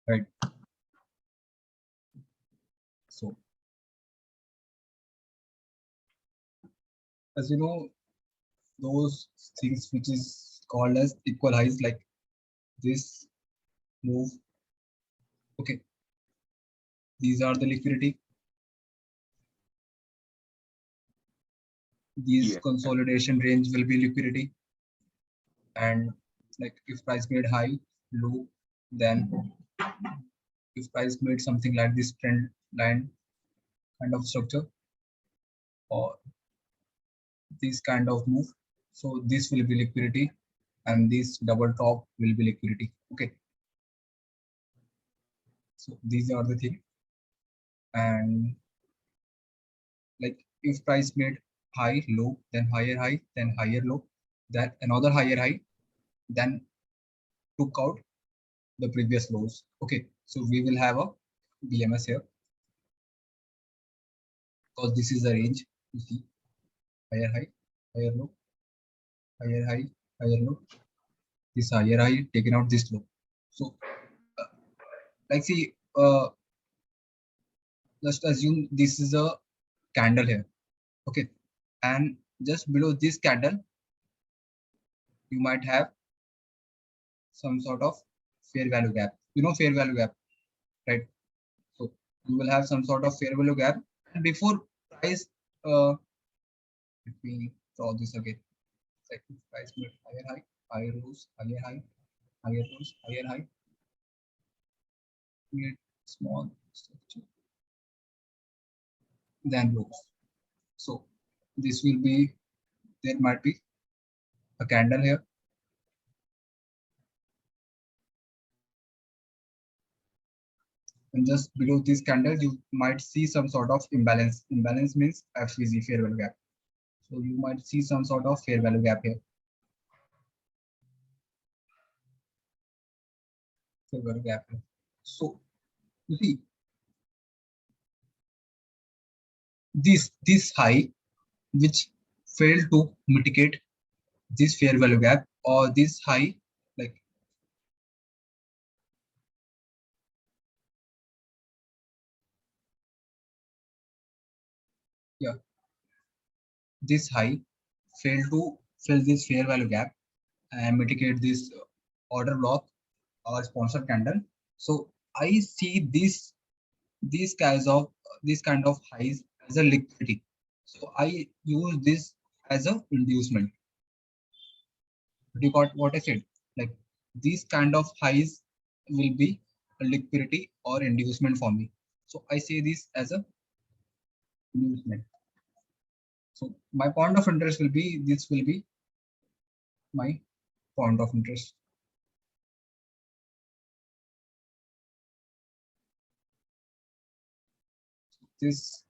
right? So as you know, those things which is called as equal highs, like this move, okay, these are the liquidity. These Yeah. consolidation range will be liquidity, and like if price made high, low, then if price made something like this trend line kind of structure or this kind of move, so this will be liquidity, and this double top will be liquidity. Okay, so these are the things. And like if price made high, low, then higher, then higher low, then another higher high, then took out the previous lows. Okay, so we will have a BMS here because this is the range. You see, higher, higher low, higher, higher low, this higher high taken out this low. So uh, like see, just assume this is a candle here. Okay, and just below this candle you might have some sort of fair value gap. You know fair value gap, right? So you will have some sort of fair value gap, and before price, let me draw this again. Like price made higher lows, higher high, higher lows, higher high, create small structure, then lows. So this will be, there might be a candle here, and just below this candle you might see some sort of imbalance. Imbalance means FVG, fair value gap. So you might see some sort of fair value gap here. Fair value gap here. So you see this high which failed to mitigate this fair value gap, or this high, like yeah, this high failed to fill this fair value gap and mitigate this order block or sponsor candle. So I see these kinds of this kind of highs as a liquidity. So I use this as a inducement. You got what I said? Like these kind of highs will be a liquidity or inducement for me. So I say this as a inducement. So my point of interest will be, this will be my point of interest. This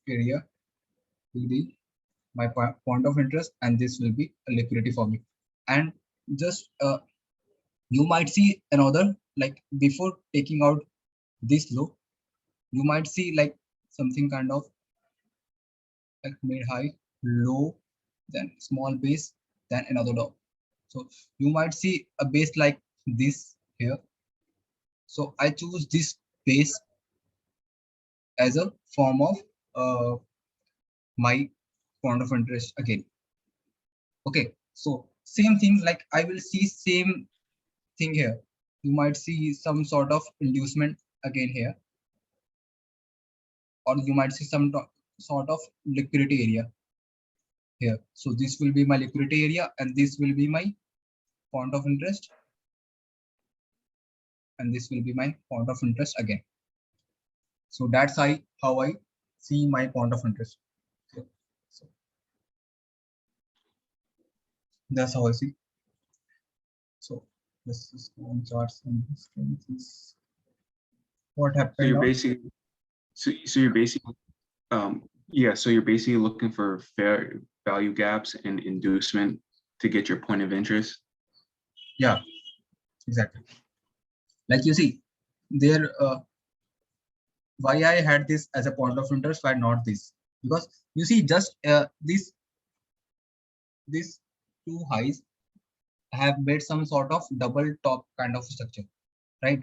area will be my point of interest, and this will be a liquidity for me. And just you might see another, like before taking out this low, you might see like something kind of like mid high, low, then small base, then another low. So you might see a base like this here. So I choose this base as a form of my point of interest again. Okay, so same thing, like I will see same thing here. You might see some sort of inducement again here, or you might see some sort of liquidity area here. So this will be my liquidity area, and this will be my point of interest, and this will be my point of interest again. So that's how I see my point of interest. Okay. So that's how I see. So this is on charts, and this is what So happened you're now. basically, so you're basically, yeah, so you're basically looking for fair value gaps and inducement to get your point of interest. Yeah, exactly. Like you see, there why I had this as a point of interest, why not this? Because you see, just these two highs have made some sort of double top kind of structure, right?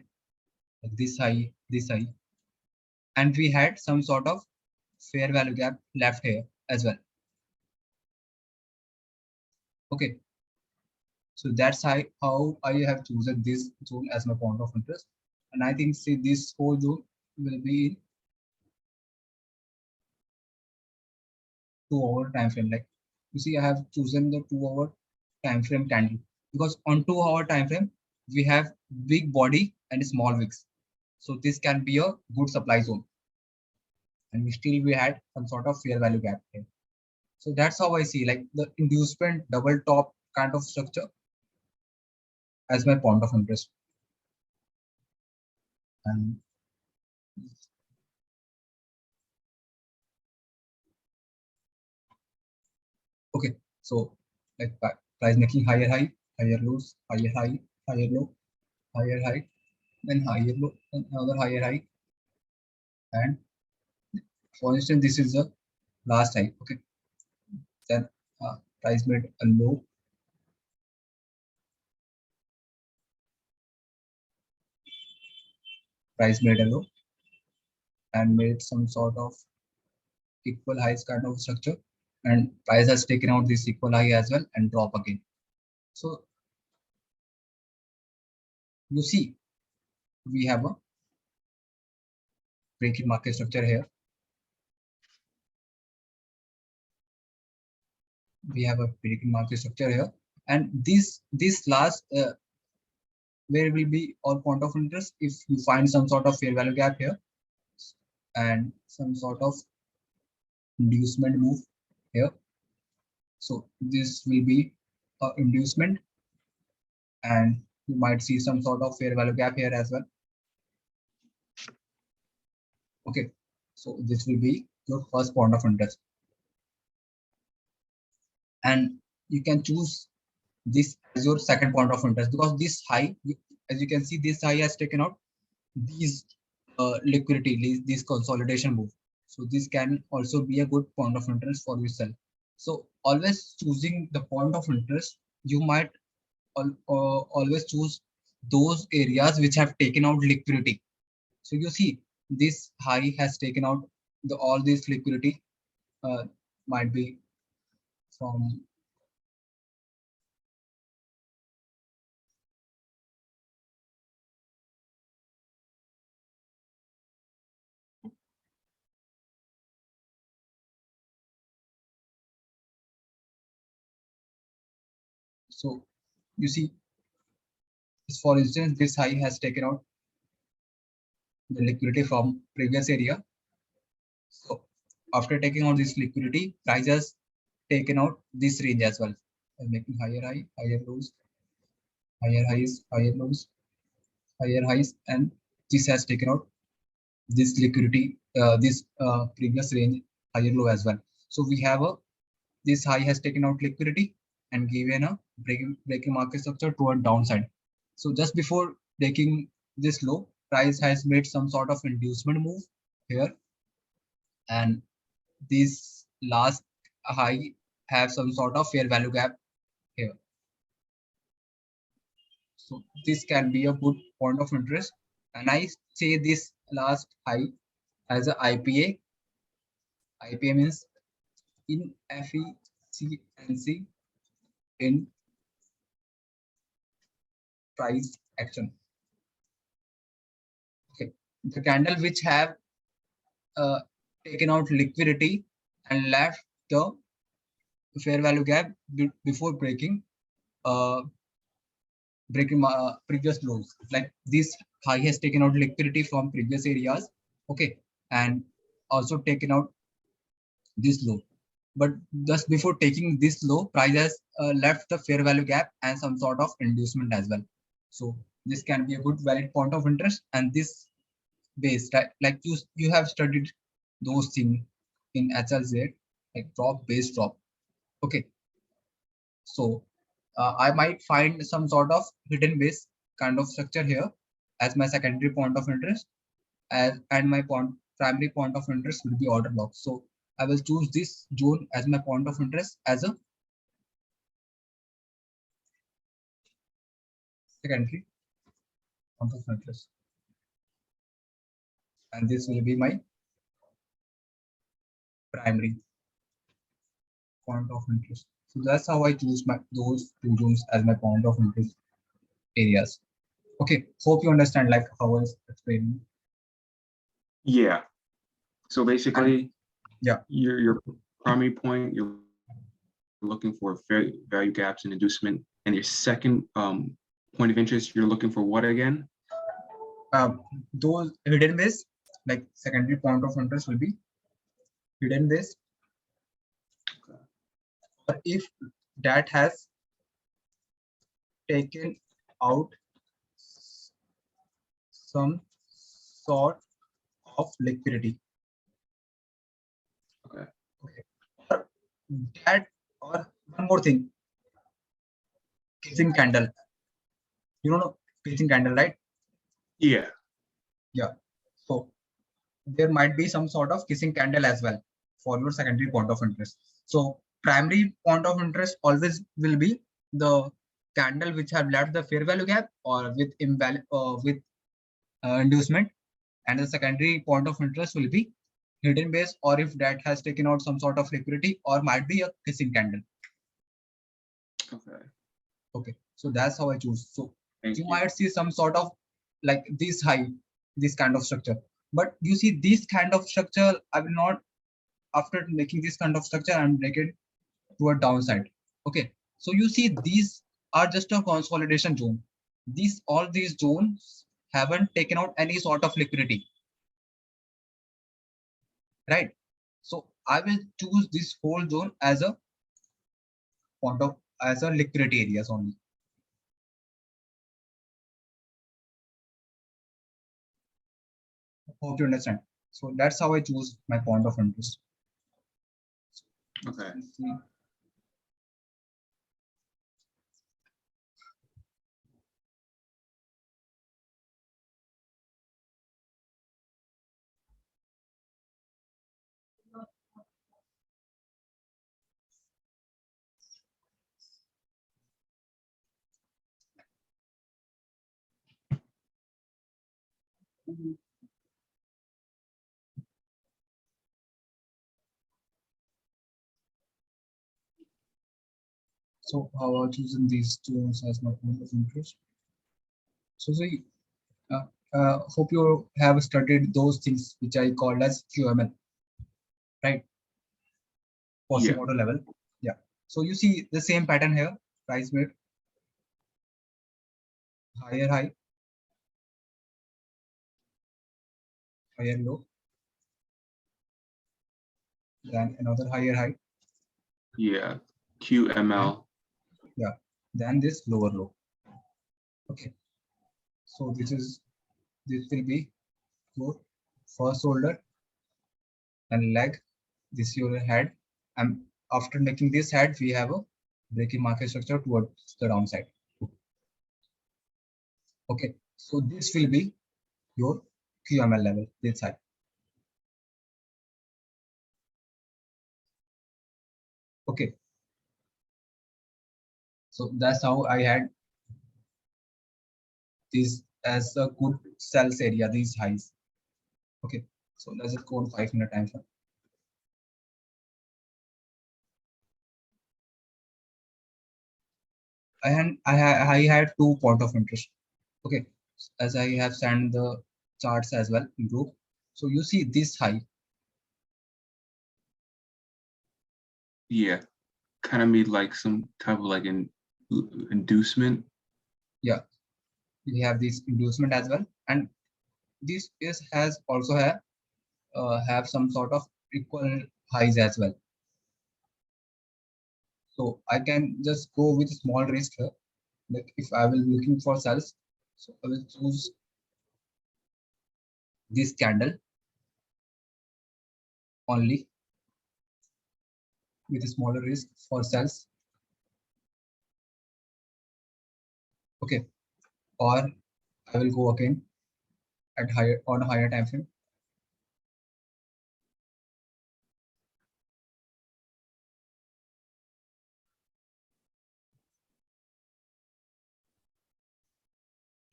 this high, this high, and we had some sort of fair value gap left here as well. Okay, so that's how I have chosen this zone as my point of interest, and I think see this whole zone will be in 2 hour time frame. Like you see, I have chosen the 2 hour time frame candle because on 2 hour time frame we have big body and small wicks, so this can be a good supply zone, and we had some sort of fair value gap here. So that's how I see like the inducement double top kind of structure as my point of interest. And okay, so like price making higher high, higher lows, higher high, higher low, higher high, then higher low, then another higher high. And for instance, this is the last high. Okay, then price made a low, price made a low, and made some sort of equal highs kind of structure. And price has taken out this equal high as well and drop again. So you see, we have a breaking market structure here. We have a breaking market structure here, and this last where will be our point of interest if you find some sort of fair value gap here and some sort of inducement move here. So this will be a inducement, and you might see some sort of fair value gap here as well. Okay, so this will be your first point of interest, and you can choose this as your second point of interest because this high, as you can see, this high has taken out these liquidity, this consolidation move. So this can also be a good point of interest for yourself. So always choosing the point of interest, you might always choose those areas which have taken out liquidity. So you see, this high has taken out all this liquidity, uh, might be from. So you see, for instance, this high has taken out the liquidity from previous area. So after taking out this liquidity, price has taken out this range as well, and making higher high, higher lows, higher highs, higher lows, higher highs, and this has taken out this liquidity, this previous range higher low as well. So we have a this high has taken out liquidity and given a breaking market structure toward downside. So just before taking this low, price has made some sort of inducement move here, and this last high have some sort of fair value gap here. So this can be a good point of interest. And I say this last high as a IPA. IPA means inefficiency in price action. Okay. The candle which have uh, taken out liquidity and left the fair value gap before uh, breaking previous lows. Like this high has taken out liquidity from previous areas. Okay, and also taken out this low. But just before taking this low, price has left the fair value gap and some sort of inducement as well. So this can be a good valid point of interest. And this base, like you have studied those things in HLZ, like drop, base, drop. Okay, so I might find some sort of hidden base kind of structure here as my secondary point of interest, and my primary point of interest will be order block. So I will choose this zone as my point of interest as a secondary point of interest. and this will be my primary point of interest. So that's how I choose my those two zones as my point of interest areas. Okay, hope you understand like how I was explaining. Yeah. So And basically, yeah, your primary point, you're looking for fair value gaps and inducement, and your second point of interest, you're looking for what again? those hidden ways, like secondary point of interest will be hidden ways, or if that has taken out some sort of liquidity. Okay. Okay. Or that, or one more thing, kissing candle. You don't know kissing candle, right? Yeah. Yeah. So there might be some sort of kissing candle as well for your secondary point of interest. So primary point of interest always will be the candle which have left the fair value gap or with invalid with inducement, and the secondary point of interest will be hidden base, or if that has taken out some sort of liquidity or might be a kissing candle. Okay. Okay, so that's how I choose. So Thank you you. might see some sort of like this high, this kind of structure, but you see this kind of structure, I will not, after making this kind of structure, I'm making to a downside. Okay, so you see these are just a consolidation zone. These all these zones haven't taken out any sort of liquidity, right? So I will choose this whole zone as a point of as a liquidity areas only. Hope you understand. So that's how I choose my point of interest. Okay. So how are choosing these zones as my point of interest? So see, uh, hope you have studied those things which I called as QML, right? Yeah. Quasimodo level. Yeah. So you see the same pattern here: price mid, higher high, higher low, then another higher high, Yeah. and QML. yeah, then this lower low. Okay. So this will be your first shoulder and leg. This is your head, and after making this head, we have a breaking market structure towards the downside. Okay, so this will be your QML level this side. Okay, so that's how I had this as a good sales area, these highs. Okay, so let's just go on 5 minute time frame. I had two point of interest. Okay, as I have sent the charts as well in group. So you see this high. Yeah. Kind of made like some type of like an inducement. Yeah, we have this inducement as well, and this is has also have some sort of equal highs as well. So I can just go with small risk here. Like if I will looking for sales, so I will choose this candle only with a smaller risk for sales. Okay, or I will go again at higher on a higher time frame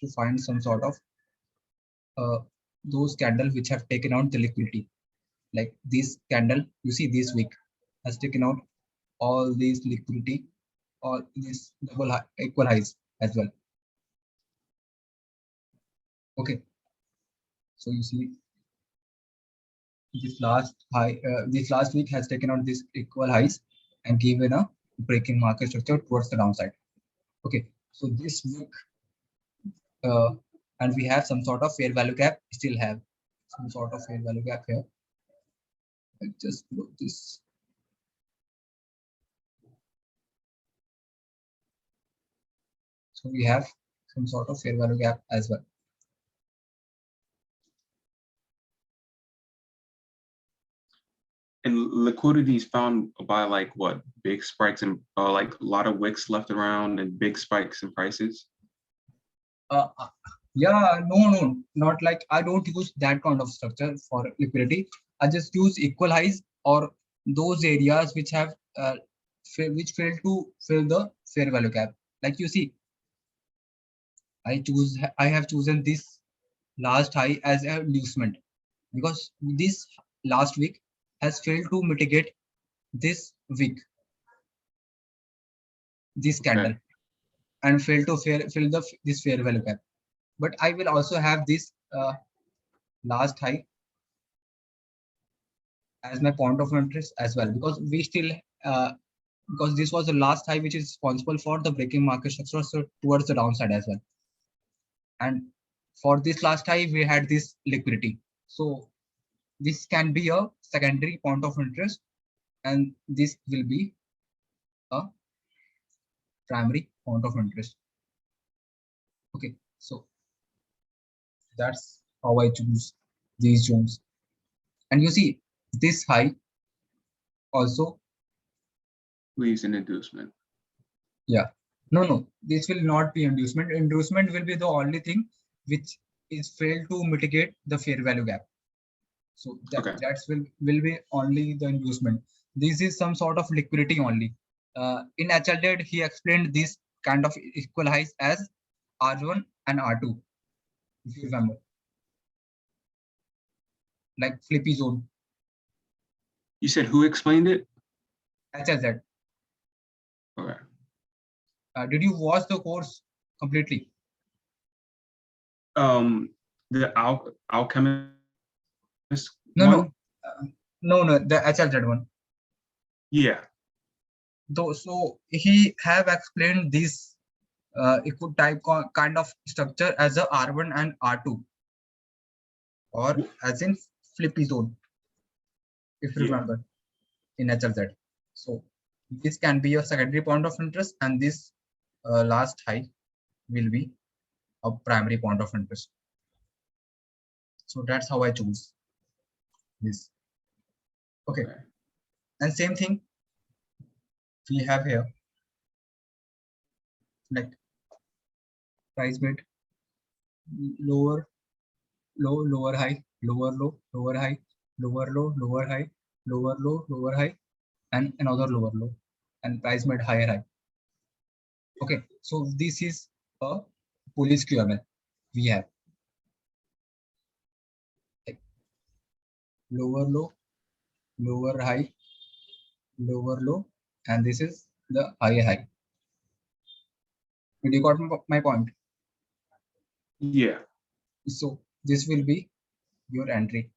to find some sort of uh, those candles which have taken out the liquidity. Like this candle, you see this week has taken out all these liquidity, all these double high, equal highs as well. Okay, so you see this last week has taken out these equal highs and given a breaking market structure towards the downside. Okay, so this week and we have some sort of fair value gap, still have some sort of fair value gap here. I just close this. So we have some sort of fair value gap as well. And liquidity is found by like what, big spikes and like a lot of wicks left around and big spikes in prices. Uh, uh, yeah, no, not like I don't use that kind of structure for liquidity. I just use equal highs or those areas which have which fail to fill the fair value gap. Like you see, I have chosen this last high as a inducement because this last week has failed to mitigate this week, this candle, Okay. and failed to fill the this fair value gap. But I will also have this last high as my point of interest as well because we still because this was the last high which is responsible for the breaking market structure so towards the downside as well. And for this last high we had this liquidity, so this can be a secondary point of interest and this will be a primary point of interest. Okay, so that's how I choose these zones. And you see this high also, Leaves an inducement. yeah, no, this will not be inducement. Inducement will be the only thing which is failed to mitigate the fair value gap. So Okay. will be only the inducement. This is some sort of liquidity only. In HLDED, he explained this kind of equal highs as R1 and R2, if you remember, like flippy zone. You said who explained it? HLZ. Okay. Did you watch the course completely? The alchemist No, one. no, the HLZ one. Yeah. Though, so he have explained this equal type kind of structure as a R1 and R2, or as in flippy zone, if you Yeah. remember, in HLZ. So this can be a secondary point of interest, and this last high will be a primary point of interest. So that's how I choose this. Okay, and same thing we have here, like price bid, lower, lower high, lower high, lower high, lower high, and another lower low, and price made higher high. Okay, so this is a bullish QML we have, like lower low, lower high, lower low, and this is the higher high. Did you got my point? Yeah. So this will be your entry.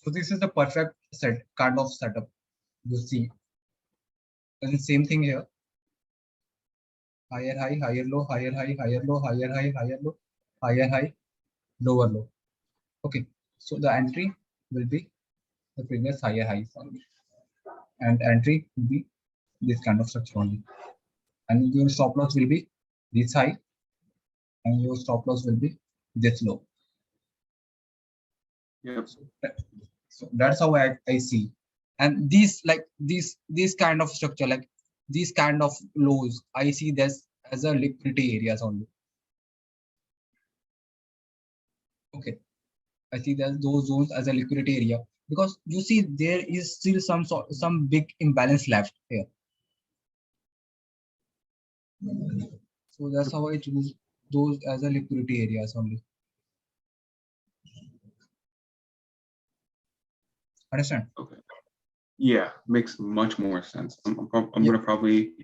So this is the perfect set kind of setup you see. And same thing here. Higher high, higher low, higher high, higher low, higher high, higher low, higher high, lower low. Okay, so the entry will be the previous higher highs only, and entry will be this kind of structure only. And your stop loss will be this high, and your stop loss will be this low. Yep. So that's how I see. And this kind of structure, like these kind of lows, I see this as a liquidity areas only. Okay, I see that those zones as a liquidity area because you see there is still some big imbalance left here. So So that's how I choose those as a liquidity areas only. Understand? Okay. Yeah, makes much more sense. I'm Yeah. gonna probably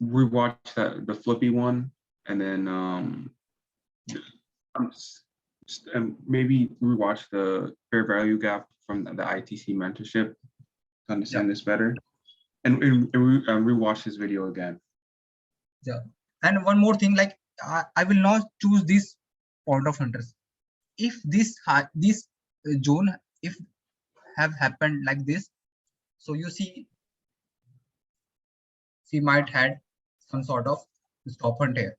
rewatch the Flippy one, and then and maybe rewatch the fair value gap from the ITC mentorship to Yeah. understand this better, and rewatch this video again. Yeah. And one more thing, like I will not choose this point of interest. If this zone if have happened like this, so you see she might had some sort of stop hunt here.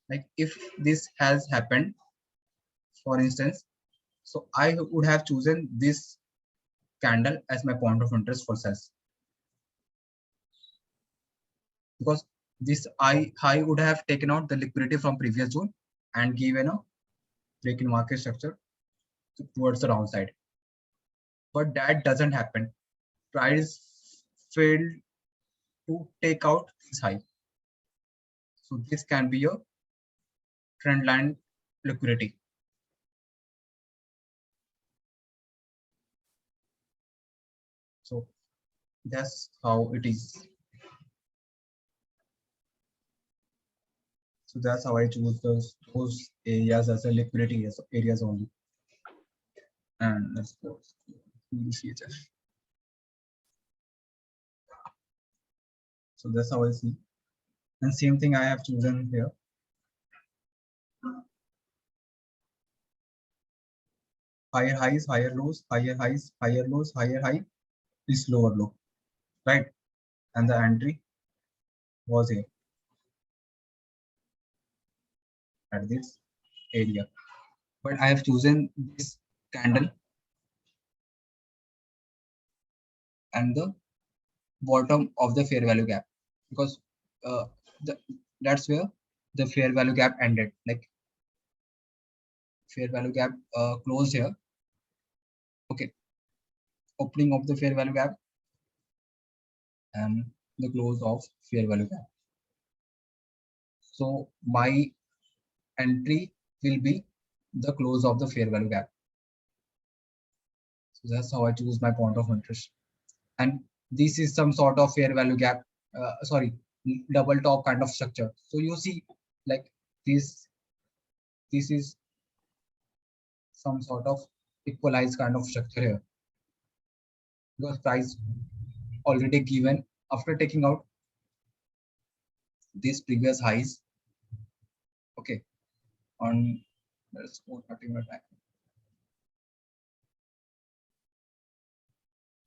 Like if this has happened, for instance, so I would have chosen this candle as my point of interest for sales, because this high would have taken out the liquidity from previous zone and given a break in market structure towards the downside. But that doesn't happen. Price failed to take out this high. So this can be a trend line liquidity. So that's how it is. So that's how I choose those areas as a liquidity areas only. And let's go to the CHF. So that's how I see. And same thing I have chosen here. Higher highs, higher lows, higher highs, higher lows, higher high is lower low, right? And the entry was here at this area. But I have chosen this candle and the bottom of the fair value gap, because uh, that's where the fair value gap ended. Like fair value gap closed here. Okay, opening of the fair value gap and the close of fair value gap. So my entry will be the close of the fair value gap. So that's how I choose my point of interest. And this is some sort of fair value gap, sorry, double top kind of structure. So you see, like this is some sort of equalized kind of structure here, because price already given after taking out these previous highs. Okay, on let's go 30-minute time.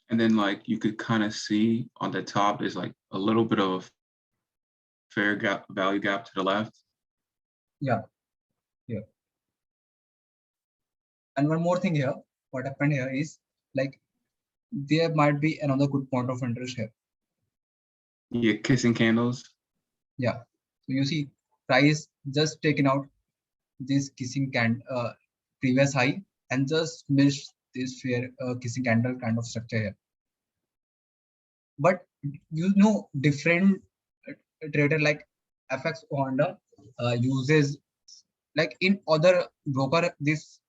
And then like you could kind of see on the top is like a little bit of fair gap value gap to the left. Yeah, yeah. And one more thing here, what happened here is like there might be another good point of interest here. Yeah, kissing candles. Yeah. So you see price just taken out this previous high and just missed this fair kissing candle kind of structure here. But you know, different trader like FX Honda uses, like in other broker, this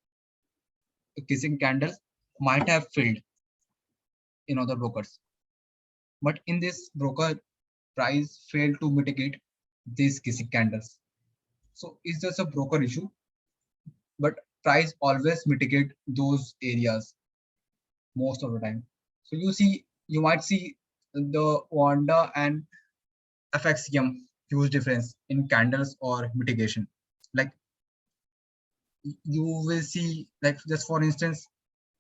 kissing candles might have filled in other brokers, but in this broker, price failed to mitigate these kissing candles. So it's just a broker issue, but price always mitigate those areas most of the time. So you see, you might see the Wanda and FXCM huge difference in candles or mitigation. Like you will see, like just for instance,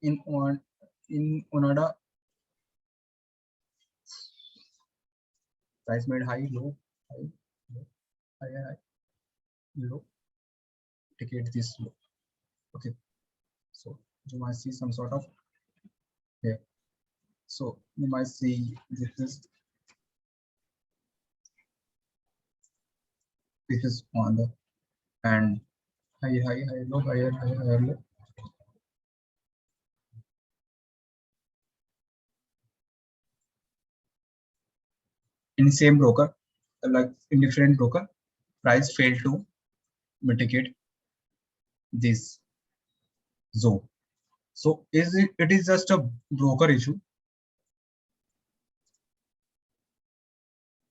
in Onada, price made high, low, high, low, higher, high, low, ticket this low. Okay, so you might see some sort of here. So you might see this is on the and high, high, high, low, higher, higher, higher, low. In same broker, like in different broker, price failed to mitigate this zone. So it is just a broker issue.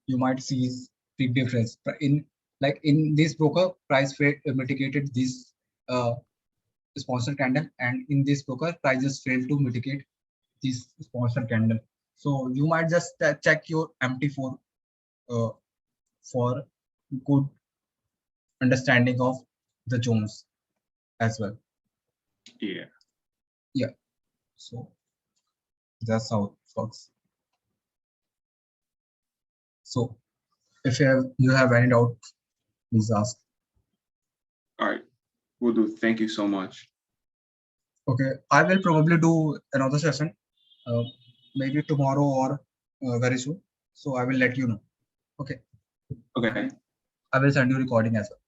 You might see big difference in like in this broker price mitigated this uh, sponsor candle, and in this broker prices fail to mitigate this sponsor candle. So you might just check your MT4 for good understanding of the zones as well. Yeah. Yeah. So that's how it works. So if you have any doubt, please ask. All right. Will do. Thank you so much. Okay, I will probably do another session, uh, maybe tomorrow or very soon. So I will let you know. Okay, Okay. I will send you recording as well.